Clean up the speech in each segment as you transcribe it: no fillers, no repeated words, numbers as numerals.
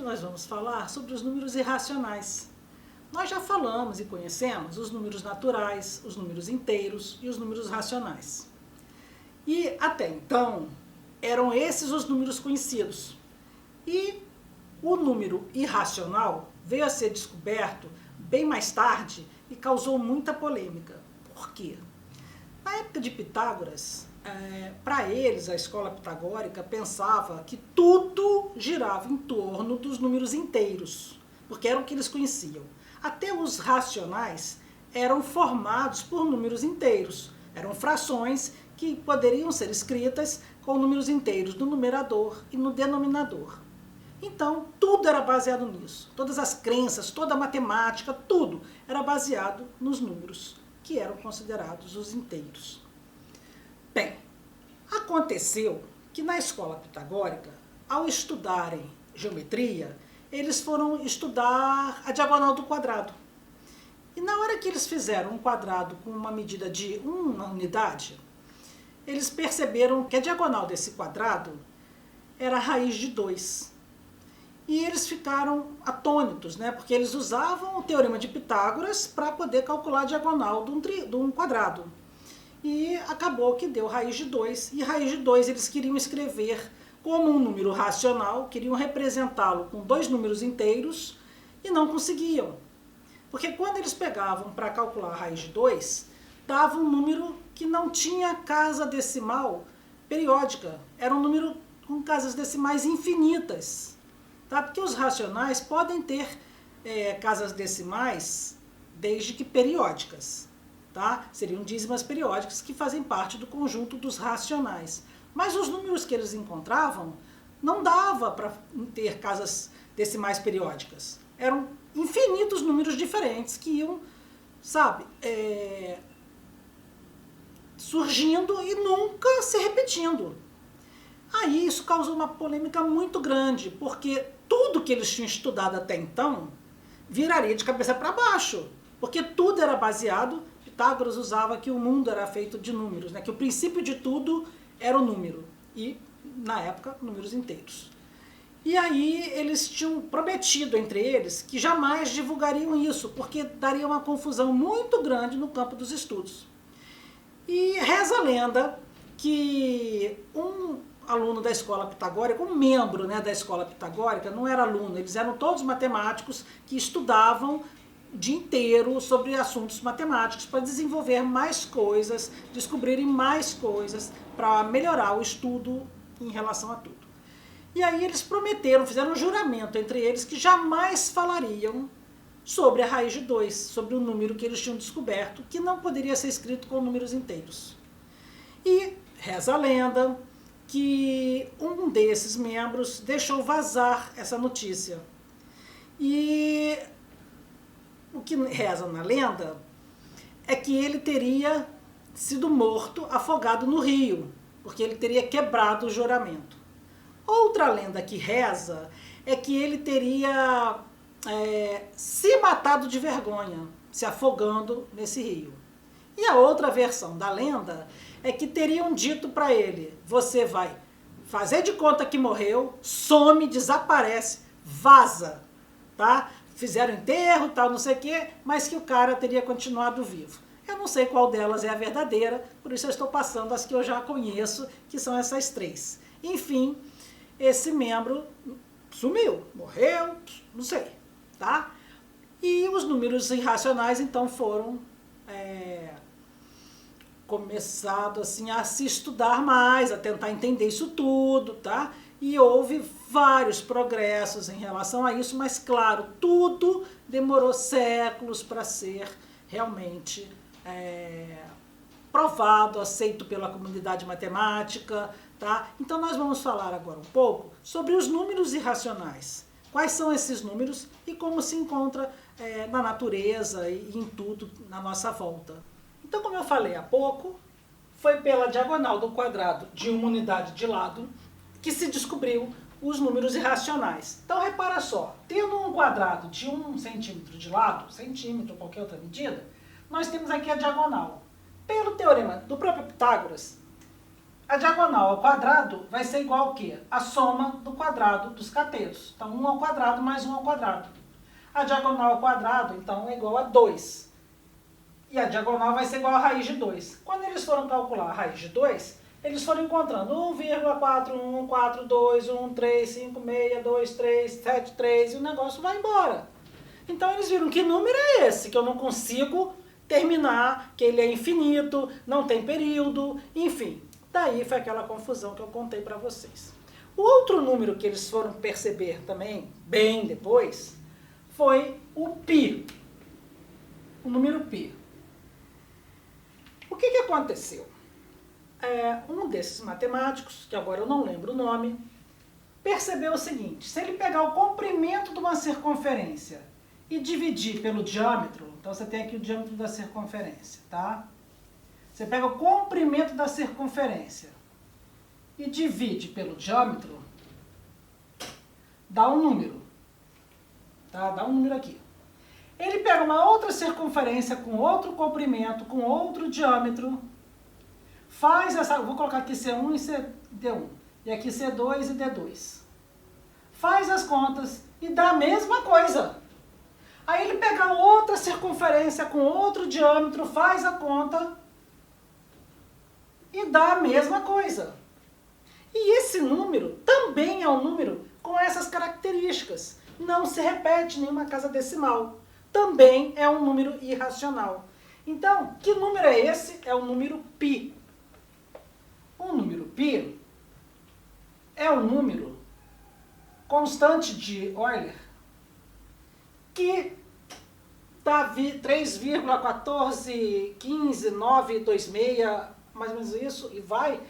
nós vamos falar sobre os números irracionais. Nós já falamos e conhecemos os números naturais, os números inteiros e os números racionais. E até então, eram esses os números conhecidos. E o número irracional veio a ser descoberto bem mais tarde e causou muita polêmica. Por quê? Na época de Pitágoras, para eles, a escola pitagórica pensava que tudo girava em torno dos números inteiros, porque era o que eles conheciam. Até os racionais eram formados por números inteiros, eram frações que poderiam ser escritas com números inteiros no numerador e no denominador. Então, tudo era baseado nisso. Todas as crenças, toda a matemática, tudo era baseado nos números, que eram considerados os inteiros. Bem, aconteceu que na escola pitagórica, ao estudarem geometria, eles foram estudar a diagonal do quadrado. E na hora que eles fizeram um quadrado com uma medida de 1 unidade, eles perceberam que a diagonal desse quadrado era a raiz de 2. E eles ficaram atônitos, né? Porque eles usavam o teorema de Pitágoras para poder calcular a diagonal de um quadrado. E acabou que deu raiz de 2. E raiz de 2 eles queriam escrever como um número racional, queriam representá-lo com 2 números inteiros e não conseguiam. Porque quando eles pegavam para calcular a raiz de 2, dava um número que não tinha casa decimal periódica. Era um número com casas decimais infinitas. Tá? Porque os racionais podem ter casas decimais desde que periódicas. Tá? Seriam dízimas periódicas que fazem parte do conjunto dos racionais. Mas os números que eles encontravam não dava para ter casas decimais periódicas. Eram infinitos números diferentes que iam, sabe, surgindo e nunca se repetindo. Aí isso causou uma polêmica muito grande, porque tudo que eles tinham estudado até então viraria de cabeça para baixo, porque tudo era baseado, Pitágoras usava que o mundo era feito de números, né? Que o princípio de tudo era o número, e na época, números inteiros. E aí eles tinham prometido entre eles que jamais divulgariam isso, porque daria uma confusão muito grande no campo dos estudos. E reza a lenda que um aluno da escola pitagórica, um membro, né, da escola pitagórica, não era aluno, eles eram todos matemáticos que estudavam o dia inteiro sobre assuntos matemáticos para desenvolver mais coisas, descobrirem mais coisas para melhorar o estudo em relação a tudo. E aí eles prometeram, fizeram um juramento entre eles que jamais falariam sobre a raiz de 2, sobre o número que eles tinham descoberto, que não poderia ser escrito com números inteiros. E reza a lenda que um desses membros deixou vazar essa notícia. E o que reza na lenda é que ele teria sido morto afogado no rio, porque ele teria quebrado o juramento. Outra lenda que reza é que ele teria se matado de vergonha, se afogando nesse rio. E a outra versão da lenda é que teriam dito para ele: você vai fazer de conta que morreu, some, desaparece, vaza, tá? Fizeram enterro, tal, não sei o quê, mas que o cara teria continuado vivo. Eu não sei qual delas é a verdadeira, por isso eu estou passando as que eu já conheço, que são essas 3. Enfim, esse membro sumiu, morreu, não sei, tá? E os números irracionais, então, foram começado assim, a se estudar mais, a tentar entender isso tudo, tá? E houve vários progressos em relação a isso, mas, claro, tudo demorou séculos para ser realmente provado, aceito pela comunidade matemática, tá? Então nós vamos falar agora um pouco sobre os números irracionais. Quais são esses números e como se encontra na natureza e em tudo na nossa volta. Então, como eu falei há pouco, foi pela diagonal do quadrado de uma unidade de lado que se descobriu os números irracionais. Então, repara só, tendo um quadrado de 1 centímetro de lado, centímetro ou qualquer outra medida, nós temos aqui a diagonal. Pelo teorema do próprio Pitágoras, A diagonal ao quadrado vai ser igual ao quê? A soma do quadrado dos cateiros. Então, 1 ao quadrado mais 1 ao quadrado. A diagonal ao quadrado, então, é igual a 2. E a diagonal vai ser igual a raiz de 2. Quando eles foram calcular a raiz de 2, eles foram encontrando 1,41, 42, 1, 3, 5, 6, 2, 3, 7, 3, e o negócio vai embora. Então, eles viram que número é esse, que eu não consigo terminar, que ele é infinito, não tem período, enfim. Daí foi aquela confusão que eu contei para vocês. O outro número que eles foram perceber também, bem depois, foi o π. O número π. O que aconteceu? Um desses matemáticos, que agora eu não lembro o nome, percebeu o seguinte: se ele pegar o comprimento de uma circunferência e dividir pelo diâmetro, então você tem aqui o diâmetro da circunferência, tá? Você pega o comprimento da circunferência e divide pelo diâmetro, dá um número, tá? Dá um número aqui. Ele pega uma outra circunferência com outro comprimento, com outro diâmetro, faz essa, vou colocar aqui C1 e D1, e aqui C2 e D2. Faz as contas e dá a mesma coisa. Aí ele pega outra circunferência com outro diâmetro, faz a conta e dá a mesma coisa. E esse número também é um número com essas características. Não se repete em nenhuma casa decimal. Também é um número irracional. Então, que número é esse? É o número π. O número π é um número constante de Euler que dá 3,1415926, mais ou menos isso, e vai,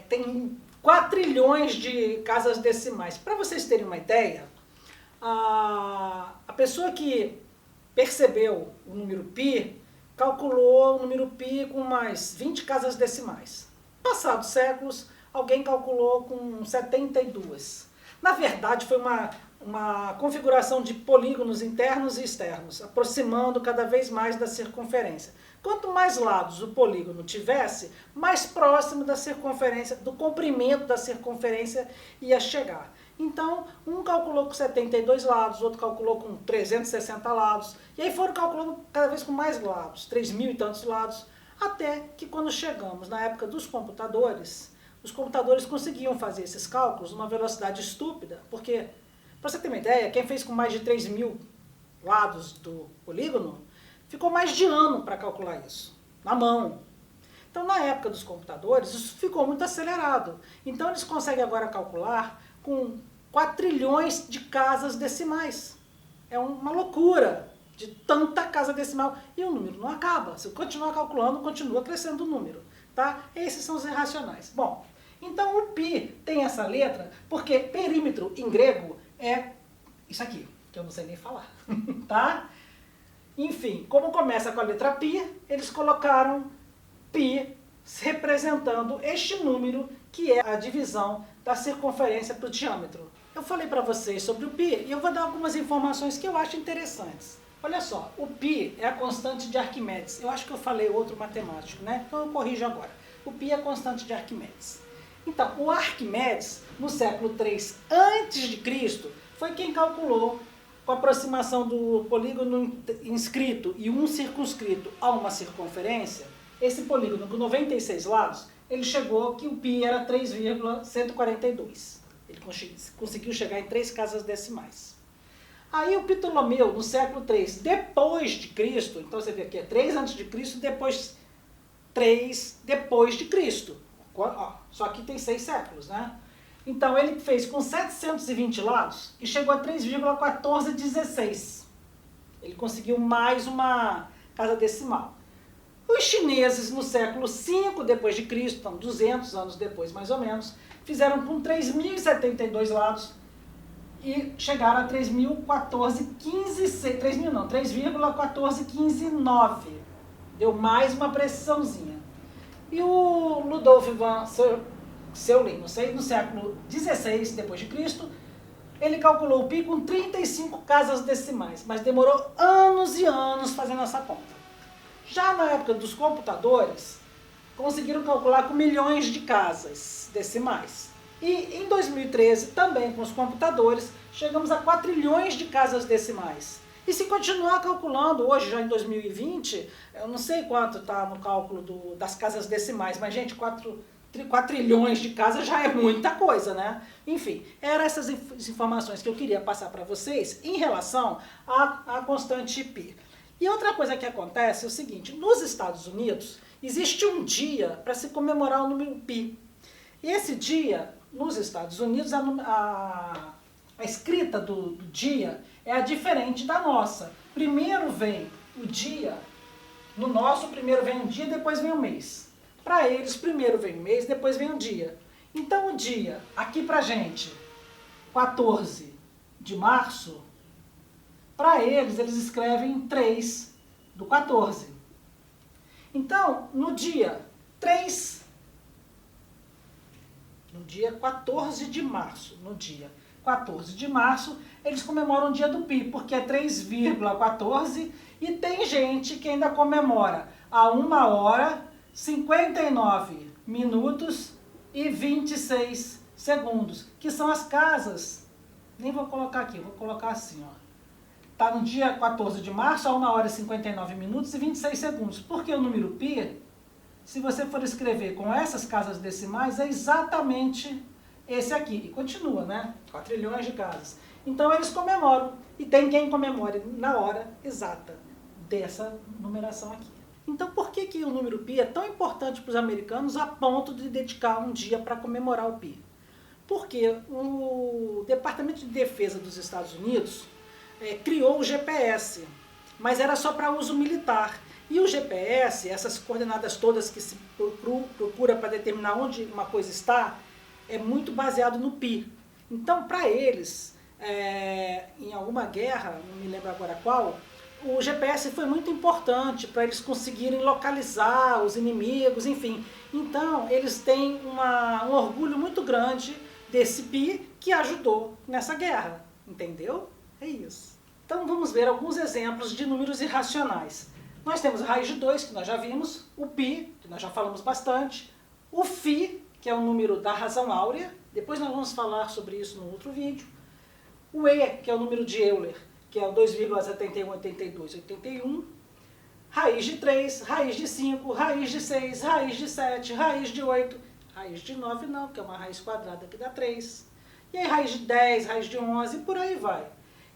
tem 4 trilhões de casas decimais. Para vocês terem uma ideia, a pessoa que percebeu o número π, calculou o número π com mais 20 casas decimais. Passados séculos, alguém calculou com 72. Na verdade, foi uma configuração de polígonos internos e externos, aproximando cada vez mais da circunferência. Quanto mais lados o polígono tivesse, mais próximo da circunferência, do comprimento da circunferência ia chegar. Então, um calculou com 72 lados, outro calculou com 360 lados, e aí foram calculando cada vez com mais lados, 3.000 e tantos lados, até que quando chegamos na época dos computadores, os computadores conseguiam fazer esses cálculos numa velocidade estúpida, porque, para você ter uma ideia, quem fez com mais de 3.000 lados do polígono, ficou mais de ano para calcular isso, na mão. Então, na época dos computadores, isso ficou muito acelerado. Então, eles conseguem agora calcular com 4 trilhões de casas decimais. É uma loucura de tanta casa decimal. E o número não acaba. Se continuar calculando, continua crescendo o número. Tá? Esses são os irracionais. Bom, então o π tem essa letra porque perímetro em grego é isso aqui, que eu não sei nem falar. Tá? Enfim, como começa com a letra π, eles colocaram π representando este número que é a divisão da circunferência para o diâmetro. Eu falei para vocês sobre o π e eu vou dar algumas informações que eu acho interessantes. Olha só, o π é a constante de Arquimedes. Eu acho que eu falei outro matemático, né? Então eu corrijo agora. O π é a constante de Arquimedes. Então, o Arquimedes, no século III a.C., foi quem calculou, com a aproximação do polígono inscrito e um circunscrito a uma circunferência, esse polígono com 96 lados, ele chegou que o π era 3,142. Ele conseguiu chegar em 3 casas decimais. Aí o Ptolomeu, no século III depois de Cristo, então você vê aqui, é 3 antes de Cristo, depois 3 depois de Cristo. Só que tem 6 séculos, né? Então ele fez com 720 lados e chegou a 3,1416. Ele conseguiu mais uma casa decimal. Os chineses, no século V depois de Cristo, então 200 anos depois mais ou menos, fizeram com 3.072 lados e chegaram a 3,14159. Deu mais uma precisãozinha. E o Ludolf van Seulen, no século XVI depois de Cristo, ele calculou o π com 35 casas decimais, mas demorou anos e anos fazendo essa conta. Já na época dos computadores, conseguiram calcular com milhões de casas decimais. E em 2013, também com os computadores, chegamos a 4 trilhões de casas decimais. E se continuar calculando, hoje já em 2020, eu não sei quanto está no cálculo das casas decimais, mas gente, 4 trilhões de casas já é muita coisa, né? Enfim, eram essas informações que eu queria passar para vocês em relação à constante π. E outra coisa que acontece é o seguinte, nos Estados Unidos existe um dia para se comemorar o número π. E esse dia, nos Estados Unidos, a escrita do dia é diferente da nossa. Primeiro vem o dia, no nosso primeiro vem um dia, depois vem o mês. Para eles, primeiro vem o mês, depois vem o dia. Então o dia, aqui pra gente, 14 de março, para eles escrevem 3 do 14. Então, no dia 14 de março, eles comemoram o dia do π, porque é 3,14 e tem gente que ainda comemora a 1 hora, 59 minutos e 26 segundos, que são as casas. Nem vou colocar aqui, vou colocar assim, ó. Tá no dia 14 de março, a 1 hora, 59 minutos e 26 segundos. Porque o número π, se você for escrever com essas casas decimais, é exatamente esse aqui. E continua, né? 4 trilhões de casas. Então eles comemoram. E tem quem comemore na hora exata dessa numeração aqui. Então por que o número π é tão importante para os americanos a ponto de dedicar um dia para comemorar o π? Porque o Departamento de Defesa dos Estados Unidos criou o GPS, mas era só para uso militar. E o GPS, essas coordenadas todas que se procura para determinar onde uma coisa está, é muito baseado no π. Então, para eles, em alguma guerra, não me lembro agora qual, o GPS foi muito importante para eles conseguirem localizar os inimigos, enfim. Então, eles têm um orgulho muito grande desse π que ajudou nessa guerra, entendeu? É isso. Então, vamos ver alguns exemplos de números irracionais. Nós temos a raiz de 2, que nós já vimos, o π, que nós já falamos bastante, o φ, que é o número da razão áurea, depois nós vamos falar sobre isso no outro vídeo, o e, que é o número de Euler, que é o 2,718281, raiz de 3, raiz de 5, raiz de 6, raiz de 7, raiz de 8, raiz de 9 não, que é uma raiz quadrada que dá 3, e aí raiz de 10, raiz de 11, e por aí vai.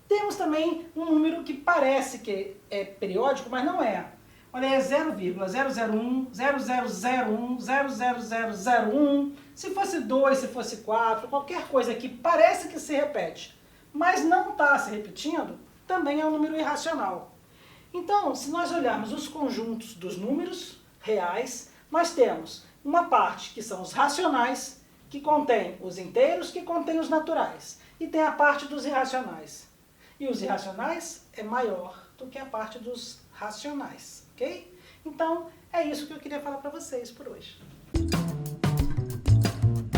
Temos também um número que parece que é periódico, mas não é. Olha, é 0,001, 0001, 00001, se fosse 2, se fosse 4, qualquer coisa que parece que se repete, mas não está se repetindo, também é um número irracional. Então, se nós olharmos os conjuntos dos números reais, nós temos uma parte que são os racionais, que contém os inteiros, que contém os naturais, e tem a parte dos irracionais. E os irracionais é maior do que a parte dos racionais, ok? Então, é isso que eu queria falar para vocês por hoje.